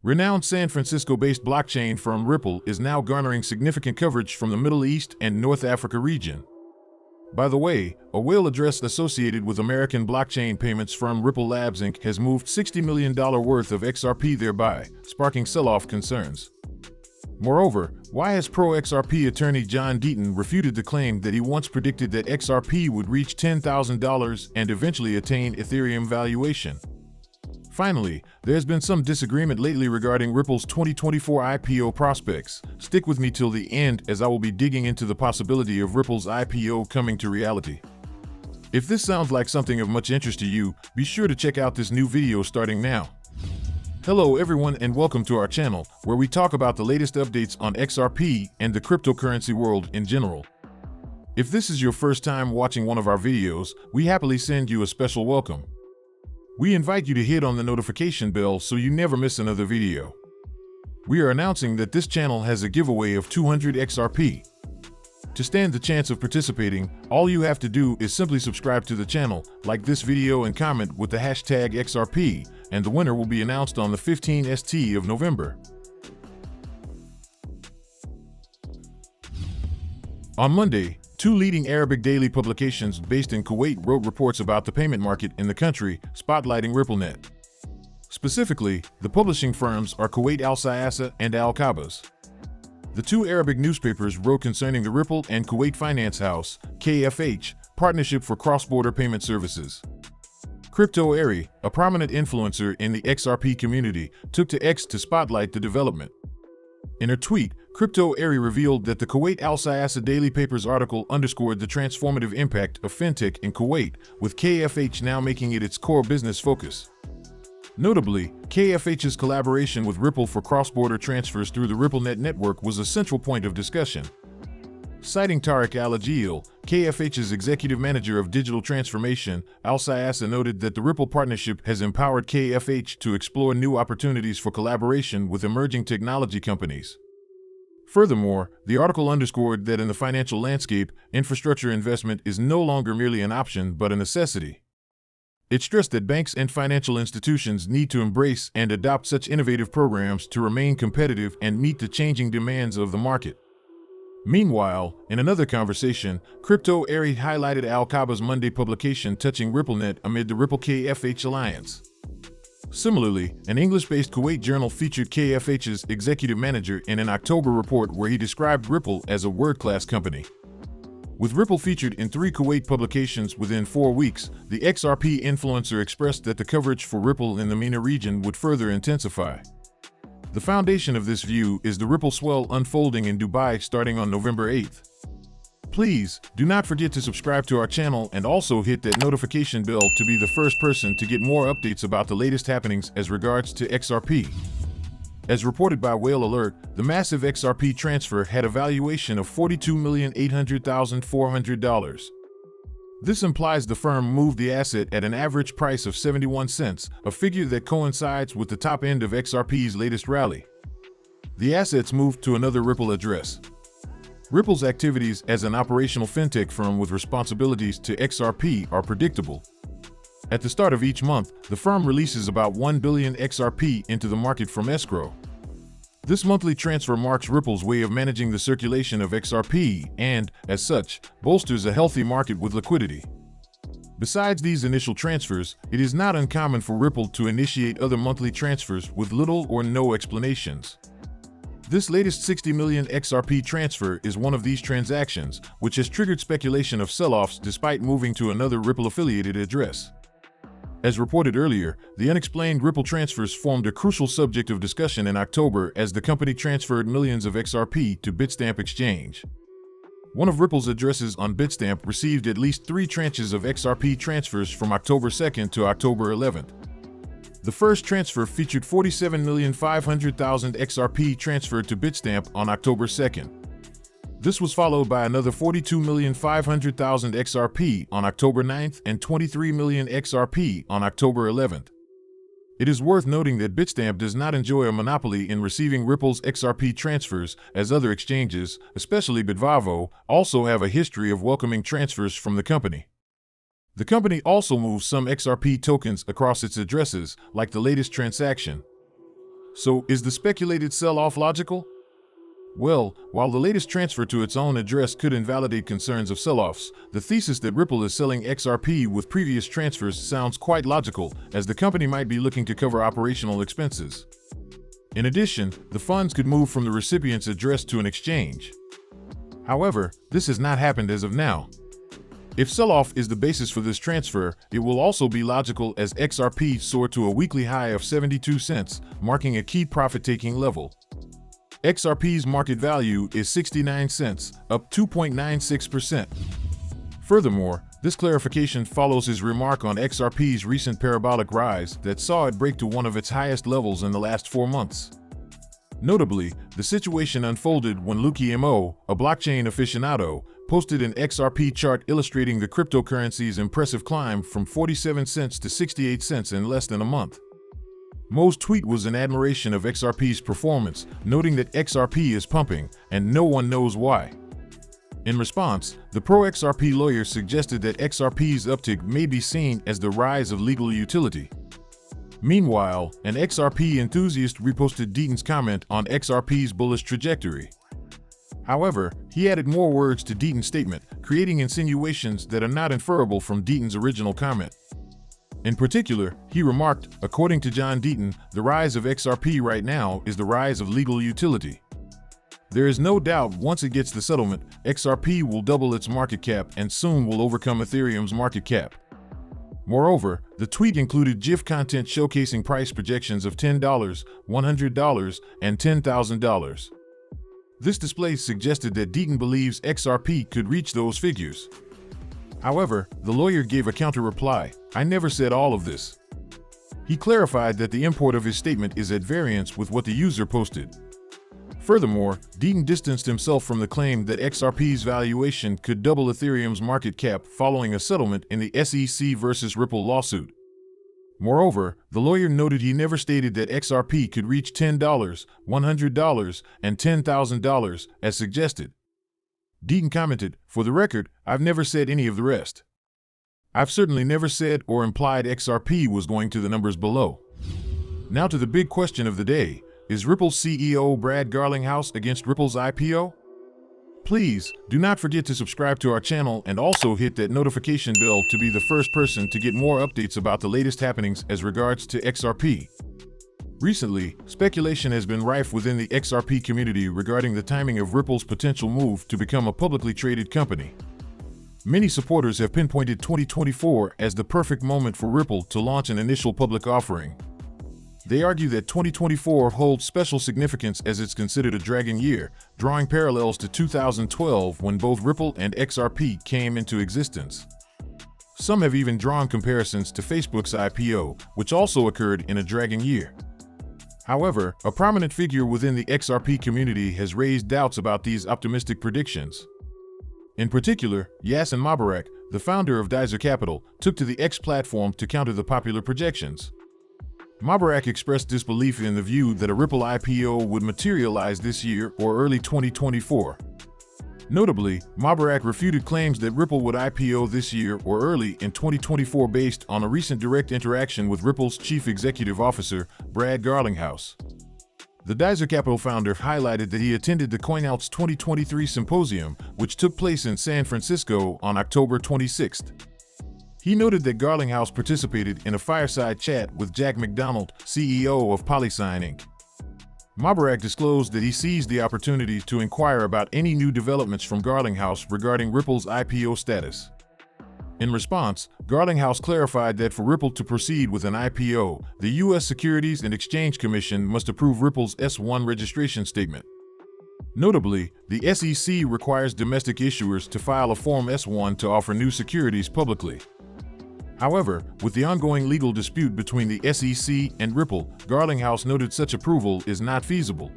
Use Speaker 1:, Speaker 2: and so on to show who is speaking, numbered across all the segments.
Speaker 1: Renowned San Francisco-based blockchain firm Ripple is now garnering significant coverage from the Middle East and North Africa region. By the way, a whale address associated with American blockchain payments firm Ripple Labs Inc. has moved $60 million worth of XRP thereby, sparking sell-off concerns. Moreover, why has pro-XRP attorney John Deaton refuted the claim that he once predicted that XRP would reach $10,000 and eventually attain Ethereum valuation? Finally, there's been some disagreement lately regarding Ripple's 2024 IPO prospects. Stick with me till the end as I will be digging into the possibility of Ripple's IPO coming to reality. If this sounds like something of much interest to you, be sure to check out this new video starting now. Hello everyone and welcome to our channel, where we talk about the latest updates on XRP and the cryptocurrency world in general. If this is your first time watching one of our videos, we happily send you a special welcome. We invite you to hit on the notification bell so you never miss another video. We are announcing that this channel has a giveaway of 200 XRP. To stand the chance of participating, all you have to do is simply subscribe to the channel, like this video and comment with the hashtag XRP, and the winner will be announced on the 15th of November. On Monday, two leading Arabic daily publications based in Kuwait wrote reports about the payment market in the country, spotlighting RippleNet. Specifically, the publishing firms are Kuwait Al-Siyasa and Al-Qabas. The two Arabic newspapers wrote concerning the Ripple and Kuwait Finance House, KFH, partnership for cross-border payment services. Crypto Airy, a prominent influencer in the XRP community, took to X to spotlight the development. In her tweet, Crypto Airy revealed that the Kuwait Al-Siyasa Daily Paper's article underscored the transformative impact of fintech in Kuwait, with KFH now making it its core business focus. Notably, KFH's collaboration with Ripple for cross-border transfers through the RippleNet network was a central point of discussion. Citing Tariq Al-Ajil, KFH's executive manager of digital transformation, Al-Siyasa noted that the Ripple partnership has empowered KFH to explore new opportunities for collaboration with emerging technology companies. Furthermore, the article underscored that in the financial landscape, infrastructure investment is no longer merely an option but a necessity. It stressed that banks and financial institutions need to embrace and adopt such innovative programs to remain competitive and meet the changing demands of the market. Meanwhile, in another conversation, Crypto Airy highlighted Al-Qaba's Monday publication touching RippleNet amid the Ripple KFH alliance. Similarly, an English-based Kuwait journal featured KFH's executive manager in an October report where he described Ripple as a world-class company. With Ripple featured in 3 Kuwait publications within 4 weeks, the XRP influencer expressed that the coverage for Ripple in the MENA region would further intensify. The foundation of this view is the Ripple swell unfolding in Dubai starting on November 8th. Please, do not forget to subscribe to our channel and also hit that notification bell to be the first person to get more updates about the latest happenings as regards to XRP. As reported by Whale Alert, the massive XRP transfer had a valuation of $42,800,400. This implies the firm moved the asset at an average price of 71 cents, a figure that coincides with the top end of XRP's latest rally. The assets moved to another Ripple address. Ripple's activities as an operational fintech firm with responsibilities to XRP are predictable. At the start of each month, the firm releases about 1 billion XRP into the market from escrow. This monthly transfer marks Ripple's way of managing the circulation of XRP and, as such, bolsters a healthy market with liquidity. Besides these initial transfers, it is not uncommon for Ripple to initiate other monthly transfers with little or no explanations. This latest 60 million XRP transfer is one of these transactions, which has triggered speculation of sell-offs despite moving to another Ripple-affiliated address. As reported earlier, the unexplained Ripple transfers formed a crucial subject of discussion in October as the company transferred millions of XRP to Bitstamp exchange. One of Ripple's addresses on Bitstamp received at least 3 tranches of XRP transfers from October 2nd to October 11th. The first transfer featured 47,500,000 XRP transferred to Bitstamp on October 2nd. This was followed by another 42,500,000 XRP on October 9th and 23 million XRP on October 11th. It is worth noting that Bitstamp does not enjoy a monopoly in receiving Ripple's XRP transfers, as other exchanges, especially Bitvavo, also have a history of welcoming transfers from the company. The company also moves some XRP tokens across its addresses, like the latest transaction. So, is the speculated sell-off logical? Well, while the latest transfer to its own address could invalidate concerns of sell-offs, the thesis that Ripple is selling XRP with previous transfers sounds quite logical, as the company might be looking to cover operational expenses. In addition, the funds could move from the recipient's address to an exchange. However, this has not happened as of now. If sell-off is the basis for this transfer, it will also be logical as XRP soared to a weekly high of 72 cents, marking a key profit-taking level. XRP's market value is 69 cents, up 2.96%. Furthermore, this clarification follows his remark on XRP's recent parabolic rise that saw it break to one of its highest levels in the last 4 months. Notably, the situation unfolded when Lucky Mo, a blockchain aficionado, posted an XRP chart illustrating the cryptocurrency's impressive climb from 47 cents to 68 cents in less than a month. Mo's tweet was an admiration of XRP's performance, noting that XRP is pumping, and no one knows why. In response, the pro-XRP lawyer suggested that XRP's uptick may be seen as the rise of legal utility. Meanwhile, an XRP enthusiast reposted Deaton's comment on XRP's bullish trajectory. However, he added more words to Deaton's statement, creating insinuations that are not inferable from Deaton's original comment. In particular, he remarked, according to John Deaton, the rise of XRP right now is the rise of legal utility. There is no doubt once it gets the settlement, XRP will double its market cap and soon will overcome Ethereum's market cap. Moreover, the tweet included GIF content showcasing price projections of $10, $100, and $10,000. This display suggested that Deaton believes XRP could reach those figures. However, the lawyer gave a counter-reply, "I never said all of this." He clarified that the import of his statement is at variance with what the user posted. Furthermore, Deaton distanced himself from the claim that XRP's valuation could double Ethereum's market cap following a settlement in the SEC versus Ripple lawsuit. Moreover, the lawyer noted he never stated that XRP could reach $10, $100, and $10,000 as suggested. Deaton commented, "For the record, I've never said any of the rest. I've certainly never said or implied XRP was going to the numbers below." Now to the big question of the day, is Ripple's CEO Brad Garlinghouse against Ripple's IPO? Please, do not forget to subscribe to our channel and also hit that notification bell to be the first person to get more updates about the latest happenings as regards to XRP. Recently, speculation has been rife within the XRP community regarding the timing of Ripple's potential move to become a publicly traded company. Many supporters have pinpointed 2024 as the perfect moment for Ripple to launch an initial public offering. They argue that 2024 holds special significance as it's considered a dragon year, drawing parallels to 2012 when both Ripple and XRP came into existence. Some have even drawn comparisons to Facebook's IPO, which also occurred in a dragon year. However, a prominent figure within the XRP community has raised doubts about these optimistic predictions. In particular, Yasin Mubarak, the founder of Dizer Capital, took to the X platform to counter the popular projections. Mubarak expressed disbelief in the view that a Ripple IPO would materialize this year or early 2024. Notably, Mubarak refuted claims that Ripple would IPO this year or early in 2024 based on a recent direct interaction with Ripple's chief executive officer, Brad Garlinghouse. The Dizer Capital founder highlighted that he attended the CoinOut's 2023 symposium, which took place in San Francisco on October 26th. He noted that Garlinghouse participated in a fireside chat with Jack McDonald, CEO of PolySign Inc. Mubarak disclosed that he seized the opportunity to inquire about any new developments from Garlinghouse regarding Ripple's IPO status. In response, Garlinghouse clarified that for Ripple to proceed with an IPO, the U.S. Securities and Exchange Commission must approve Ripple's S-1 registration statement. Notably, the SEC requires domestic issuers to file a Form S-1 to offer new securities publicly. However, with the ongoing legal dispute between the SEC and Ripple, Garlinghouse noted such approval is not feasible.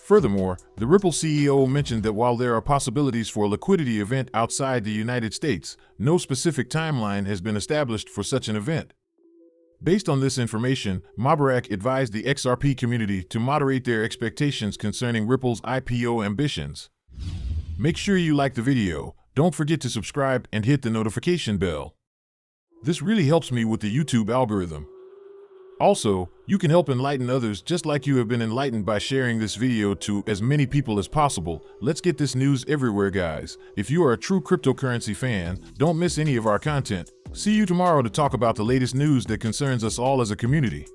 Speaker 1: Furthermore, the Ripple CEO mentioned that while there are possibilities for a liquidity event outside the United States, no specific timeline has been established for such an event. Based on this information, Mubarak advised the XRP community to moderate their expectations concerning Ripple's IPO ambitions. Make sure you like the video, don't forget to subscribe and hit the notification bell. This really helps me with the YouTube algorithm. Also, you can help enlighten others just like you have been enlightened by sharing this video to as many people as possible. Let's get this news everywhere, guys. If you are a true cryptocurrency fan, don't miss any of our content. See you tomorrow to talk about the latest news that concerns us all as a community.